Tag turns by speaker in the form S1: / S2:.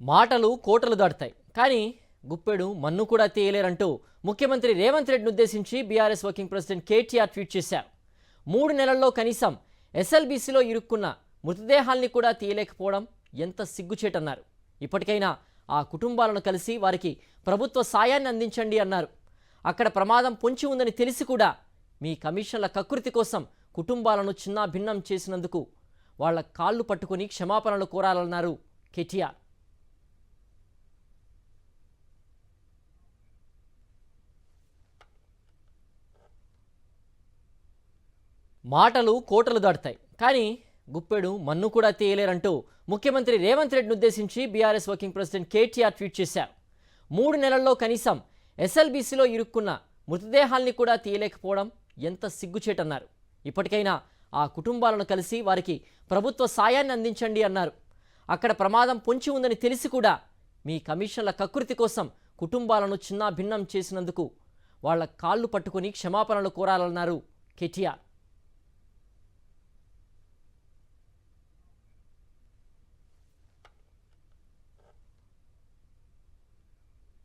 S1: మాటలు కోటలు దాటుతాయి కానీ గుప్పెడు మన్ను కూడా తీయలేరంటూ ముఖ్యమంత్రి రేవంత్ రెడ్డిని ఉద్దేశించి BRS working president KTR tweet చేశారు. 3 నెలల్లో కనీసం ఎస్ఎల్బీసీలో ఇరుక్కున్న మృతదేహాల్ని కూడా తీయలేకపోవడం ఎంత సిగ్గుచేటన్నారు. ఇప్పటికైనా ఆ కుటుంబాలను కలిసి వారికి ప్రభుత్వ సాయాన్ని అందించండి అన్నారు. అక్కడ ప్రమాదం పొంచి ఉందని తెలిసి కూడా మీ కమిషన్ల కకృతి కోసం కుటుంబాలను చిన్నాభిన్నం చేసినందుకు వాళ్ళ కాళ్ళు పట్టుకొని క్షమాపణలు కోరాలన్నారు కేటీఆర్. మాటలు కోటలు దాటుతాయి కానీ గుప్పెడు మన్ను కూడా తీయలేరంటూ ముఖ్యమంత్రి రేవంత్ రెడ్డిని ఉద్దేశించి BRS working president KTR tweet చేశారు. 3 నెలల్లో కనీసం ఎస్ఎల్బీసీలో ఇరుక్కున్న మృతదేహాల్ని కూడా తీయలేకపోవడం ఎంత సిగ్గుచేటన్నారు. ఇప్పటికైనా ఆ కుటుంబాలను కలిసి వారికి ప్రభుత్వ సాయాన్ని అందించండి అన్నారు. అక్కడ ప్రమాదం పొంచి ఉందని తెలిసి కూడా మీ కమిషన్ల కకృతి కోసం కుటుంబాలను చిన్నాభిన్నం చేసినందుకు వాళ్ళ కాళ్ళు పట్టుకొని క్షమాపణలు కోరాలన్నారు కేటీఆర్.